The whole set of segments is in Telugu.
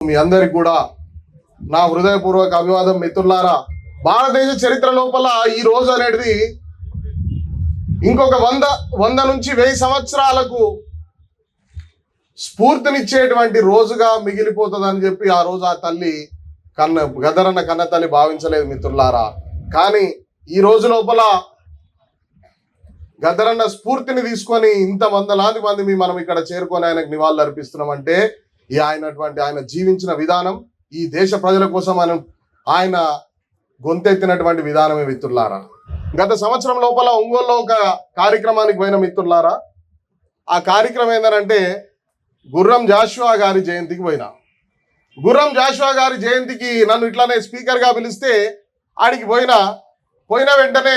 మీ అందరికి కూడా నా హృదయపూర్వక అభివాదం మిత్రులారా. భారతదేశ చరిత్ర లోపల ఈ రోజు అనేది ఇంకొక 100 నుంచి 1000 సంవత్సరాలకు స్ఫూర్తినిచ్చేటువంటి రోజుగా మిగిలిపోతుందని చెప్పి ఆ రోజు ఆ తల్లి గద్దరన్న కన్న తల్లి భావించలేదు మిత్రులారా. కానీ ఈ రోజు లోపల గద్దరన్న స్ఫూర్తిని తీసుకొని ఇంత వందలాది మంది మనం ఇక్కడ చేరుకొని ఆయనకు నివాళులు అర్పిస్తున్నామంటే ఆయన జీవించిన విధానం, ఈ దేశ ప్రజల కోసం ఆయన గొంతెత్తినటువంటి విధానమే మిత్రులారా. గత సంవత్సరం లోపల ఒంగోలులో ఒక కార్యక్రమానికి పోయిన మిత్రులారా. ఆ కార్యక్రమం ఏంటంటే గుర్రం జాషువా గారి జయంతికి పోయినా. గుర్రం జాషువా గారి జయంతికి నన్ను ఇట్లానే స్పీకర్గా పిలిస్తే ఆడికి పోయిన వెంటనే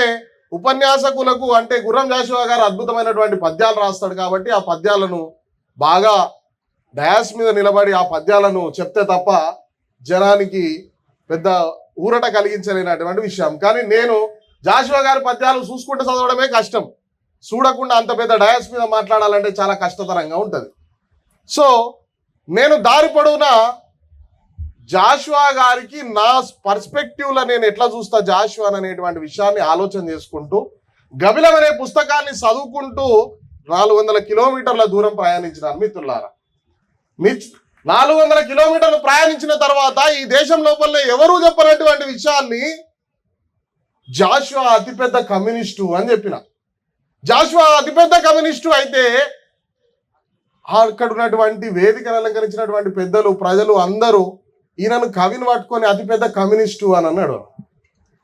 ఉపన్యాసకులకు అంటే గుర్రం జాషువా గారు అద్భుతమైనటువంటి పద్యాలు రాస్తాడు కాబట్టి ఆ పద్యాలను బాగా డయాస్ మీద నిలబడి ఆ పద్యాలను చెప్తే తప్ప జనానికి పెద్ద ఊరట కలిగించలేనటువంటి విషయం. కానీ నేను జాషువా గారి పద్యాలు చూసుకుంటూ చదవడమే కష్టం, చూడకుండా అంత పెద్ద డయాస్ మీద మాట్లాడాలంటే చాలా కష్టతరంగా ఉంటుంది. సో నేను దారి పొడవునా జాషువా గారికి నా పర్స్పెక్టివ్లో నేను ఎట్లా చూస్తా జాషువా అనేటువంటి విషయాన్ని ఆలోచన చేసుకుంటూ గబిలం అనే పుస్తకాన్ని చదువుకుంటూ 400 కిలోమీటర్ల దూరం ప్రయాణించినాను మిత్రులారా. 400 కిలోమీటర్లు ప్రయాణించిన తర్వాత ఈ దేశం లోపల ఎవరూ చెప్పనటువంటి విషయాన్ని జాషువా అతిపెద్ద కమ్యూనిస్టు అని చెప్పిన. జాషువా అతిపెద్ద కమ్యూనిస్టు అయితే అక్కడ ఉన్నటువంటి వేదికను అలంకరించినటువంటి పెద్దలు ప్రజలు అందరూ ఈయనను కవిని పట్టుకొని అతిపెద్ద కమ్యూనిస్టు అని అన్నాడు.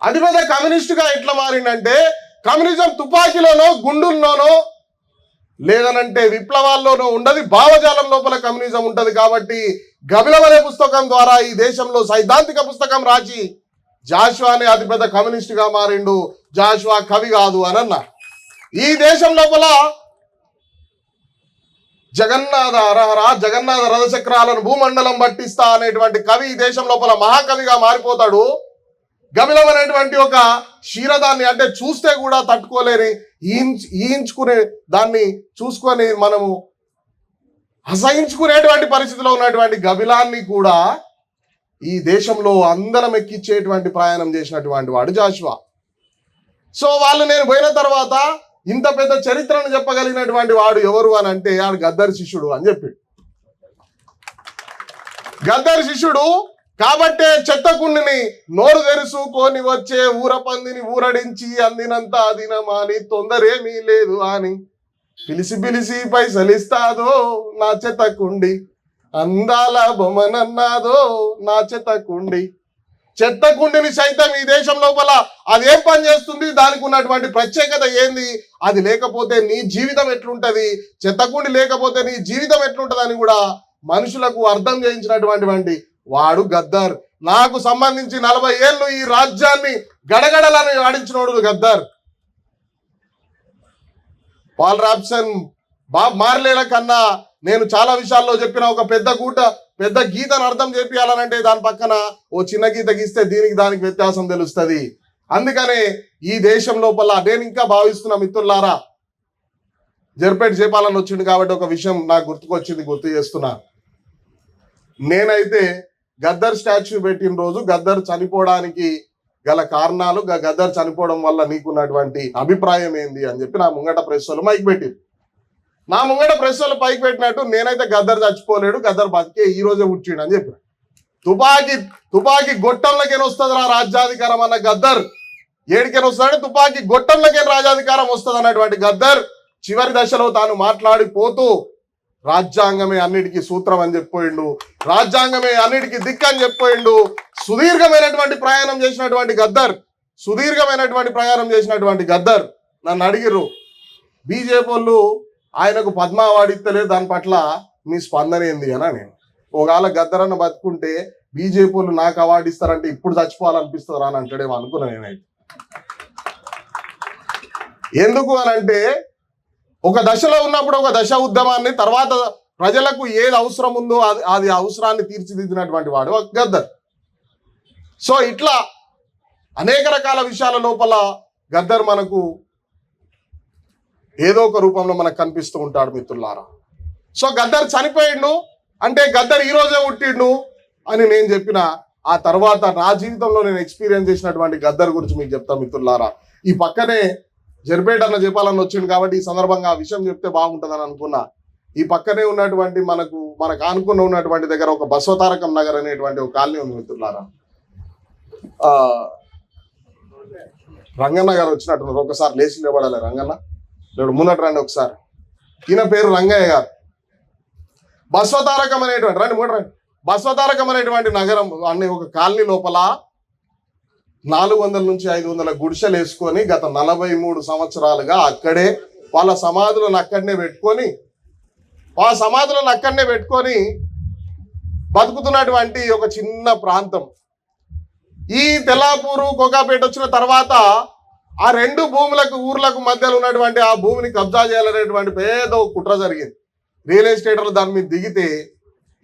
అతిపెద్ద కమ్యూనిస్టుగా ఎట్లా మారిందంటే కమ్యూనిజం తుపాకీలోనో గుండుల్లోనో లేదనంటే విప్లవాల్లోనూ ఉండదు, భావజాలం లోపల కమ్యూనిజం ఉంటది. కాబట్టి గబిలం అనే పుస్తకం ద్వారా ఈ దేశంలో సైద్ధాంతిక పుస్తకం రాసి జాషువానే అతిపెద్ద కమ్యూనిస్టుగా మారిండు. జాషువా కవి కాదు అని అన్న. ఈ దేశం లోపల జగన్నాథ అరహర జగన్నాథ రథచక్రాలను భూమండలం పట్టిస్తా అనేటువంటి కవి ఈ దేశం లోపల మహాకవిగా మారిపోతాడు. గబిలం అనేటువంటి ఒక క్షీరదాన్ని అంటే చూస్తే కూడా తట్టుకోలేని ఈయించుకునే దాన్ని చూసుకొని మనము అసహించుకునేటువంటి పరిస్థితిలో ఉన్నటువంటి గబిలాన్ని కూడా ఈ దేశంలో అందరం ఎక్కించేటువంటి ప్రయాణం చేసినటువంటి వాడు జాషువా. సో వాళ్ళు నేను పోయిన తర్వాత ఇంత పెద్ద చరిత్రను చెప్పగలిగినటువంటి వాడు ఎవరు అని అంటే ఆడు గద్దర్ శిష్యుడు అని చెప్పాడు. గద్దర్ శిష్యుడు కాబట్టే చెత్తకుండిని నోరు తెరుసుకొని వచ్చే ఊర పందిని ఊరడించి అందినంత అదినమాని తొందరేమీ లేదు అని పిలిచి పైసలిస్తాదో నా చెత్తకుండి, అందాల బొమ్మనన్నాదో నా చెత్తకుండి. చెత్తకుండిని సైతం ఈ దేశం లోపల అది ఏం పని చేస్తుంది, దానికి ఉన్నటువంటి ప్రత్యేకత ఏంది, అది లేకపోతే నీ జీవితం ఎట్లుంటది, చెత్తకుండి లేకపోతే నీ జీవితం ఎట్లుంటది అని కూడా మనుషులకు అర్థం చేయించినటువంటి వాడు గద్దర్. నాకు సంబంధించి 40 ఏళ్ళు ఈ రాజ్యాన్ని గడగడలని ఆడించినోడు గద్దర్. పాల్ రాబ్సన్, బాబ్ మార్లేల కన్నా నేను చాలా విషయాల్లో చెప్పిన ఒక పెద్ద గీతను అర్థం చేపియాలనంటే దాని పక్కన ఓ చిన్న గీత గీస్తే దానికి వ్యత్యాసం తెలుస్తుంది. అందుకనే ఈ దేశం లోపల నేను ఇంకా భావిస్తున్న మిత్రులారా, జర్పేట్ చేపాలని వచ్చింది కాబట్టి ఒక విషయం నాకు గుర్తు చేస్తున్నా. నేనైతే గద్దర్ స్టాచ్యూ పెట్టిన రోజు గద్దర్ చనిపోవడానికి గల కారణాలు, గద్దర్ చనిపోవడం వల్ల నీకున్నటువంటి అభిప్రాయం ఏంది అని చెప్పి నా ముంగట ప్రెస్ వాళ్ళు మైక్ పెట్టింది. నా ముంగట ప్రెస్ వాళ్ళు పైకి పెట్టినట్టు నేనైతే గద్దర్ చచ్చిపోలేడు, గద్దర్ బతికే ఈ రోజే పుట్టిండు అని చెప్పిన. తుపాకీ గొట్టంలకేం వస్తుందిరా రాజ్యాధికారం అన్న గద్దర్ ఏడికేం వస్తాడు, తుపాకీ గొట్టంలకేం రాజ్యాధికారం వస్తుంది అన్నటువంటి గద్దర్ చివరి దశలో తాను మాట్లాడిపోతూ రాజ్యాంగమే అన్నిటికీ సూత్రం అని చెప్పిపోయిండు, రాజ్యాంగమే అన్నిటికీ దిక్కు అని చెప్పిపోయిండు. సుదీర్ఘమైనటువంటి ప్రయాణం చేసినటువంటి గద్దర్ నన్ను అడిగిర్రు, బీజేపీ వాళ్ళు ఆయనకు పద్మ అవార్డు ఇస్తలేదు, దాని పట్ల మీ స్పందన ఏంది అని. నేను ఒకవేళ గద్దర్ అన్న బతుకుంటే బీజేపీ వాళ్ళు నాకు అవార్డు ఇస్తారంటే ఇప్పుడు చచ్చిపోవాలనిపిస్తుందా అని అంటాడేమో అనుకున్నా నేనైతే. ఎందుకు అని అంటే ఒక దశలో ఉన్నప్పుడు ఒక దశ ఉద్యమాన్ని, తర్వాత ప్రజలకు ఏది అవసరం ఉందో అది అవసరాన్ని తీర్చిదిద్దినటువంటి వాడు గద్దర్. సో ఇట్లా అనేక రకాల విషయాల లోపల గద్దర్ మనకు ఏదో ఒక రూపంలో మనకు కనిపిస్తూ ఉంటాడు మిత్రులారా. సో గద్దర్ చనిపోయిండు అంటే గద్దర్ ఈ రోజే పుట్టిండు, అని నేను చెప్పిన ఆ తర్వాత నా జీవితంలో నేను ఎక్స్పీరియన్స్ చేసినటువంటి గద్దర్ గురించి మీకు చెప్తాను మిత్రులారా. ఈ పక్కనే జరిపేట అన్న చెప్పాలని వచ్చింది కాబట్టి ఈ సందర్భంగా ఆ విషయం చెప్తే బాగుంటుందని అనుకున్నా. ఈ పక్కనే ఉన్నటువంటి మనకు ఆనుకున్న ఉన్నటువంటి దగ్గర ఒక బసవతారకం నగర్ అనేటువంటి ఒక కాలనీ ఉంది మిత్రులారా. రంగన్న గారు వచ్చినట్టున్నారు, ఒకసారి లేచి నిలబడాలి. రంగన్న లేడు, ముందట రండి ఒకసారి. ఈయన పేరు రంగయ్య గారు. బసవతారకం అనేటువంటి రండి మూడు రండి బసవతారకం అనేటువంటి నగరం అనే ఒక కాలనీ లోపల 400 నుంచి 500 గుడిసెలు వేసుకొని గత 43 సంవత్సరాలుగా అక్కడే వాళ్ళ సమాధులను అక్కడనే పెట్టుకొని బతుకుతున్నటువంటి ఒక చిన్న ప్రాంతం. ఈ తెల్లాపూరు కోకాపేట వచ్చిన తర్వాత ఆ రెండు ఊర్లకు మధ్యలో ఉన్నటువంటి ఆ భూమిని కబ్జా చేయాలనేటువంటి పేద కుట్ర జరిగింది. రియల్ ఎస్టేటర్లు దాని మీద దిగితే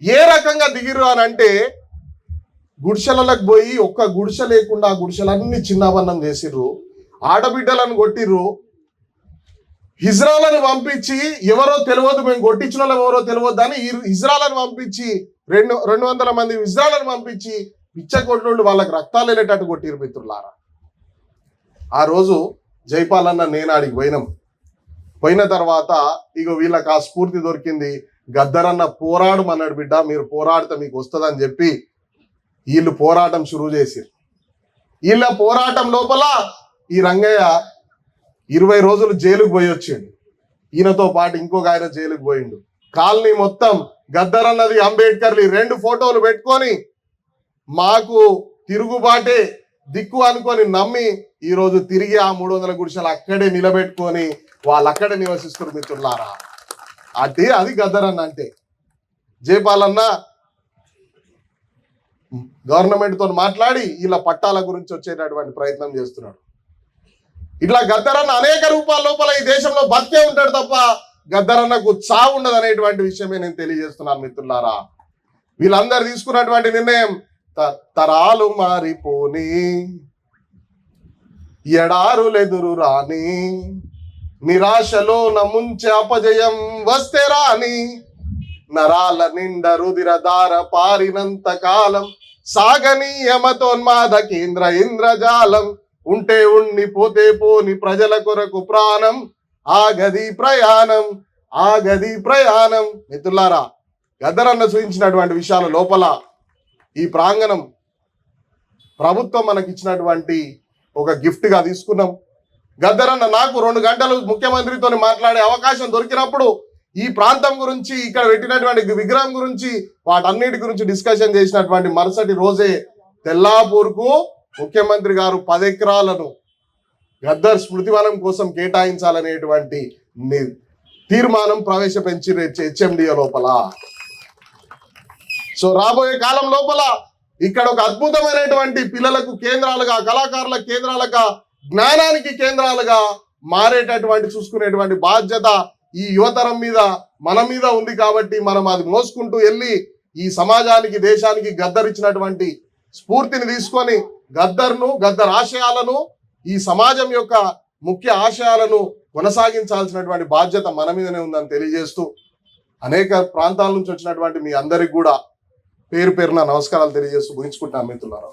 ఏ రకంగా దిగిరు అని అంటే గుడిసెలకు పోయి ఒక్క గుడిసె లేకుండా ఆ గుడిసెలన్నీ చిన్నవన్నం చేసిర్రు, ఆడబిడ్డలను కొట్టిర్రు, హిజ్రాలను పంపించి ఎవరో తెలియదు, మేము కొట్టించిన వాళ్ళం ఎవరో తెలియదు అని హిజ్రాలను పంపించి 200 మంది హిజ్రాలను పంపించి పిచ్చకొట్లు వాళ్ళకి రక్తాలు వెళ్ళేటట్టు కొట్టిరు మిత్రులారా. ఆ రోజు జైపాల్ అన్న నేను ఆడికి పోయిన తర్వాత ఇక వీళ్ళకి ఆ స్ఫూర్తి దొరికింది. గద్దరన్న పోరాడమన్నాడు, బిడ్డ మీరు పోరాడితే మీకు వస్తుందని చెప్పి వీళ్ళు పోరాటం షురూ చేసిరు. వీళ్ళ పోరాటం లోపల ఈ రంగయ్య 20 రోజులు జైలుకు పోయి వచ్చిండు. ఈయనతో పాటు ఇంకొక ఆయన జైలుకు పోయిండు. కాలనీ మొత్తం గద్దరన్నది అంబేద్కర్లు 2 ఫోటోలు పెట్టుకొని మాకు తిరుగుబాటే దిక్కు అనుకొని నమ్మి ఈరోజు తిరిగి ఆ 300 గుడిసెలు అక్కడే నిలబెట్టుకొని వాళ్ళు అక్కడే నివసిస్తున్నారు మిత్రులారా. అది గద్దరన్న అంటే. జైపాలన్న గవర్నమెంట్ తో మాట్లాడి ఇలా పట్టాల గురించి వచ్చేటటువంటి ప్రయత్నం చేస్తున్నాడు. ఇట్లా గద్దరన్న అనేక రూపాల లోపల ఈ దేశంలో బతికే ఉంటాడు తప్ప గద్దరన్నకు చావు ఉండదు అనేటువంటి విషయమే నేను తెలియజేస్తున్నాను మిత్రులారా. వీళ్ళందరూ తీసుకున్నటువంటి నిర్ణయం తరాలు మారిపోని ఎడారులెదురు రాని నిరాశలో ముంచె అపజయం వస్తే రాని నరాల నిండ రుదిరధార పారినంత కాలం సాగని యమతోన్మాద కేంద్ర ఇంద్రజాలం ఉంటే ఉన్ని పోతే పోని ప్రజల కొరకు ప్రాణం ఆగది ప్రయాణం. మిత్రులారా, గద్దరన్న సూచించినటువంటి విషయాల లోపల ఈ ప్రాంగణం ప్రభుత్వం మనకి ఇచ్చినటువంటి ఒక గిఫ్ట్ గా తీసుకున్నాం. గద్దరన్న నాకు 2 గంటలు ముఖ్యమంత్రితో మాట్లాడే అవకాశం దొరికినప్పుడు ఈ ప్రాంతం గురించి, ఇక్కడ పెట్టినటువంటి విగ్రహం గురించి, వాటన్నిటి గురించి డిస్కషన్ చేసినటువంటి మరుసటి రోజే తెల్లాపూర్కు ముఖ్యమంత్రి గారు 10 ఎకరాలను గద్దర్ స్మృతివనం కోసం కేటాయించాలనేటువంటి తీర్మానం ప్రవేశపెంచి హెచ్ఎండిఏ లోపల. సో రాబోయే కాలం లోపల ఇక్కడ ఒక అద్భుతమైనటువంటి పిల్లలకు కేంద్రాలుగా, కళాకారుల కేంద్రాలుగా, జ్ఞానానికి కేంద్రాలుగా మారేటటువంటి చూసుకునేటువంటి బాధ్యత ఈ యువతరం మీద మన మీద ఉంది. కాబట్టి మనం అది మోసుకుంటూ వెళ్ళి ఈ సమాజానికి, దేశానికి గద్దర్ ఇచ్చినటువంటి స్ఫూర్తిని తీసుకొని గద్దర్ ఆశయాలను, ఈ సమాజం యొక్క ముఖ్య ఆశయాలను కొనసాగించాల్సినటువంటి బాధ్యత మన మీదనే ఉందని తెలియజేస్తూ అనేక ప్రాంతాల నుంచి వచ్చినటువంటి మీ అందరికి కూడా పేరున నమస్కారాలు తెలియజేస్తూ ముగించుకుంటాను మిత్రులారా.